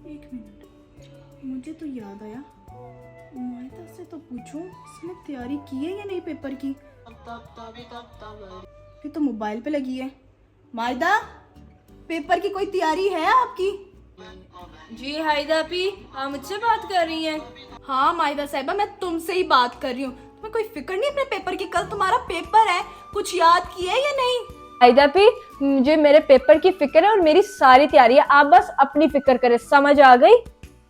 एक मिनट, मुझे तो याद आया, मायदा से तो पूछूं इसने तैयारी की है या नहीं पेपर की। ये तो मोबाइल पे लगी है। मायदा, पेपर की कोई तैयारी है आपकी? जी हायदा पी, आप मुझसे बात कर रही हैं? हाँ मायदा साहिबा, मैं तुमसे ही बात कर रही हूँ। तुम्हें कोई फिक्र नहीं अपने पेपर की? कल तुम्हारा पेपर है, कुछ याद किया है या नहीं? हायदा पी, मुझे मेरे पेपर की फिक्र है और मेरी सारी तैयारी है। आप बस अपनी फिक्र करें, समझ आ गई?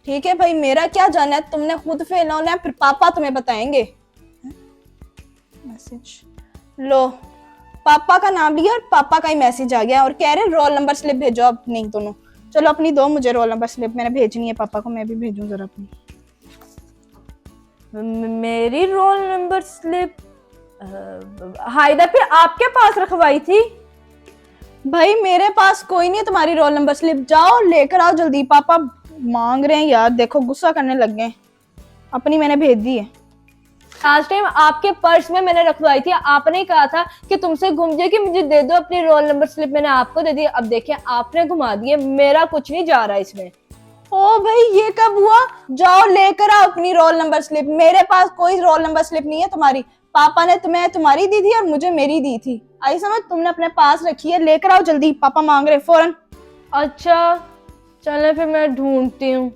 ठीक है भाई, मेरा क्या जाना है, तुमने खुद फेल होना है, फिर पापा तुम्हें बताएंगे। मैसेज लो, पापा का नाम लिया और पापा का ही मैसेज आ गया और कह रहे रोल नंबर स्लिप भेजो। अब नहीं दोनों, चलो अपनी दो मुझे रोल नंबर स्लिप, मैंने भेजनी है पापा को, मैं भी भेजूं जरा अपनी। मेरी रोल नंबर स्लिप हायदा पी आपके पास रखवाई थी? भाई मेरे पास कोई नहीं है तुम्हारी रोल नंबर स्लिप, जाओ लेकर आओ जल्दी, पापा मांग रहे हैं यार, देखो गुस्सा करने लग गए। अपनी मैंने भेज दी है। लास्ट टाइम आपके पर्स में मैंने रखवाई थी, आपने ही कहा था कि तुमसे घूम जाए कि मुझे दे दो अपनी रोल नंबर स्लिप, मैंने आपको दे दी। अब देखिए आपने घुमा दी है, मेरा कुछ नहीं जा रहा इसमें। ओ भाई ये कब हुआ? जाओ लेकर आओ अपनी रोल नंबर स्लिप, मेरे पास कोई रोल नंबर स्लिप नहीं है तुम्हारी। पापा ने तुम्हें तुम्हारी दी थी और मुझे मेरी दी थी, आई समझ? तुमने अपने पास रखी है, लेकर आओ जल्दी, पापा मांग रहे फौरन। अच्छा चले फिर मैं ढूंढती हूँ।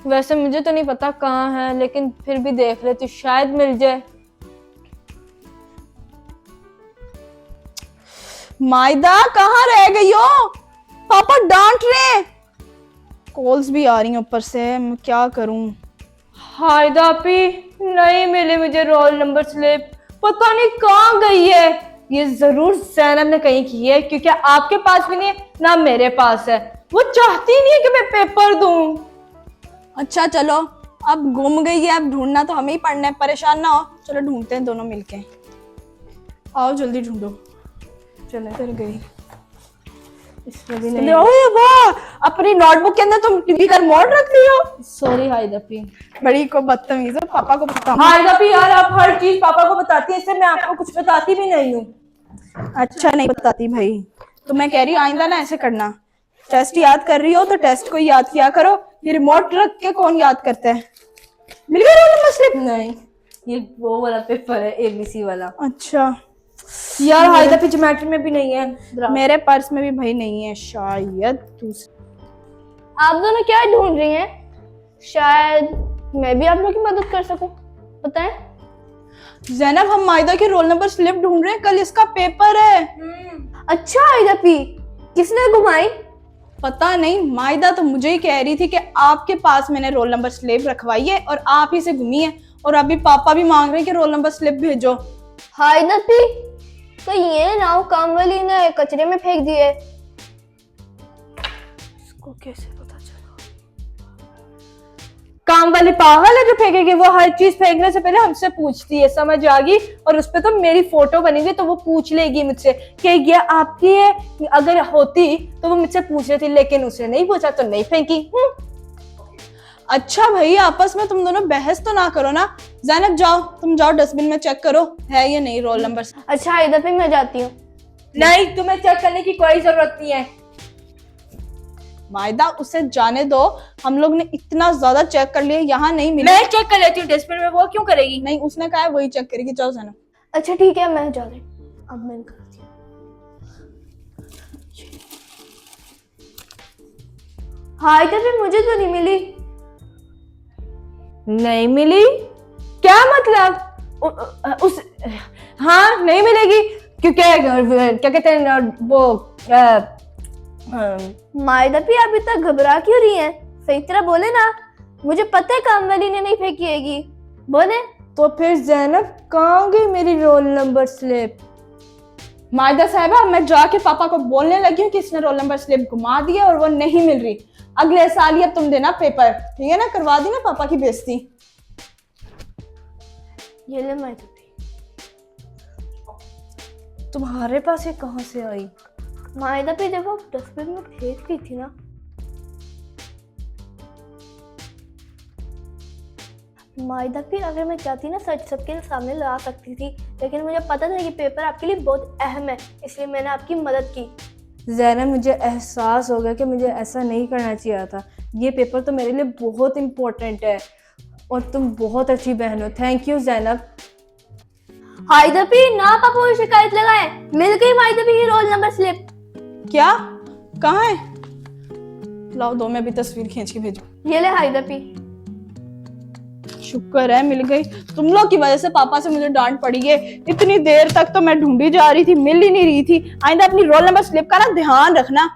वैसे मुझे तो नहीं पता कहाँ है, लेकिन फिर भी देख लेती, शायद मिल जाए। मायदा कहाँ रह गई हो? पापा डांट रहे, कॉल्स भी आ रही हैं ऊपर से, मैं क्या करूं? हायदा पी, नहीं मिली मुझे रोल नंबर स्लिप, पता नहीं कहाँ गई है। ये जरूर ज़ैनब ने कहीं की है, क्योंकि आपके पास भी नहीं है ना मेरे पास है। वो चाहती नहीं है कि मैं पेपर दूं। अच्छा चलो, अब गुम गई है, अब ढूंढना तो हमें ही पड़ना है, परेशान ना हो, चलो ढूंढते हैं दोनों मिलके। आओ जल्दी ढूंढो। चले फिर गई इसमें भी नहीं। ओए वाह, अपनी नोटबुक के अंदर तुम टीवी का रिमोट रख ली हो। सॉरी हायदा पी। बड़ी को बदतमीज हो, पापा को बताऊं। हायदा पी यार, आप हर चीज पापा को बताती है, इससे मैं आपको कुछ बताती भी नहीं हूँ। अच्छा नहीं बताती भाई, तो मैं कह रही हूँ आइंदा ना ऐसे करना। टेस्ट याद कर रही हो तो टेस्ट को याद किया करो, ये रिमोट रख के कौन याद करता है? मिल गया रोल नंबर स्लिप? नहीं, ये वो वाला पेपर है, एबीसी वाला। अच्छा यार हायदा पी ज्योमेट्री में भी नहीं है। मेरे पर्स में भी भाई नहीं है, शायद दूसरा। आप दोनों क्या ढूंढ रही हैं? शायद मैं भी आप लोगों की मदद कर सकूं, बताएं? ज़ैनब, हम मायदा के रोल नंबर स्लिप ढूंढ रहे हैं, कल इसका पेपर है। अच्छा आयदा पी, किसने घुमाई? पता नहीं, मायदा तो मुझे ही कह रही थी कि आपके पास मैंने रोल नंबर स्लिप रखवाई है और आप ही से घूमी है, और अभी पापा भी मांग रहे हैं कि रोल नंबर स्लिप भेजो। आयदा पी, तो ये नाव कामवाली ने कचरे में फेंक दिए। इसको कैसे पता चला? काम वाली पागल है जो फेंकेगी, वो हर चीज फेंकने से पहले हमसे पूछती है, समझ आ गई? और उस पे तो मेरी फोटो बनी हुई, तो वो पूछ लेगी मुझसे कि ये आपकी है। अगर होती तो वो मुझसे पूछ रही थी, लेकिन उसने नहीं पूछा तो नहीं फेंकी। अच्छा भाई, आपस में तुम दोनों बहस तो ना करो ना। ज़ैनब जाओ, तुम जाओ डस्टबिन में चेक करो है या नहीं रोल नंबर। अच्छा आयदा पी, मैं जाती हूँ। नहीं, तुम्हें चेक करने की कोई जरूरत नहीं है। मायदा उसे जाने दो, हम लोग ने इतना ज्यादा चेक कर लिया, यहाँ नहीं मिला। मैं चेक कर लेती हूँ डस्टबिन में, वो क्यों करेगी? नहीं, उसने कहा है वही चेक करेगी, जाओ ज़ैनब। अच्छा ठीक है, मैं जा रही हूँ, अब मैं करती हूँ। आयदा पी, मुझे तो नहीं मिली। नहीं मिली? क्या मतलब? उस हाँ नहीं मिलेगी, क्योंकि क्या कहते हैं वो मायदा पी, आप इतना घबरा क्यों रही हैं? सही तरह बोले ना, मुझे पता है कामवाली ने नहीं फेंकी हैगी, बोले। तो फिर ज़ैनब कहाँ गई मेरी रोल नंबर स्लिप? मायदा साहिबा, मैं जाके पापा को बोलने लगी हूँ कि इसने रोल नंबर स्लिप घुमा दिया और वो नहीं मिल रही। अगले साल ही अब तुम देना पेपर, ठीक है ना? करवा दी ना पापा की बेइज्जती। ये ले मायदा पी। तुम्हारे पास ये कहाँ से आई? मायदा पी जब आप डस्टबिन में फेंक रही थी ना, मायदा पी अगर मैं चाहती ना सच सबके सामने ला सकती थी, लेकिन मुझे पता था कि पेपर आपके लिए बहुत अहम है, इसलिए मैंने आपकी मदद की। ज़ैनब, मुझे एहसास हो गया कि मुझे ऐसा नहीं करना चाहिए था। ये पेपर तो मेरे लिए बहुत इम्पोर्टेंट है और तुम बहुत अच्छी बहन हो। Thank you Zainab. हायदपी ना पापा को शिकायत लगाए, मिल गई हायदपी की रोल नंबर स्लिप। क्या? कहाँ है? लाओ दो, मैं भी तस्वीर खींच के भेजू। ये ले हायदपी। शुक्र है मिल गई। तुम लोग की वजह से पापा से मुझे डांट पड़ी है। इतनी देर तक तो मैं ढूंढी जा रही थी, मिल ही नहीं रही थी। आइंदा अपनी रोल नंबर स्लिप का ना ध्यान रखना।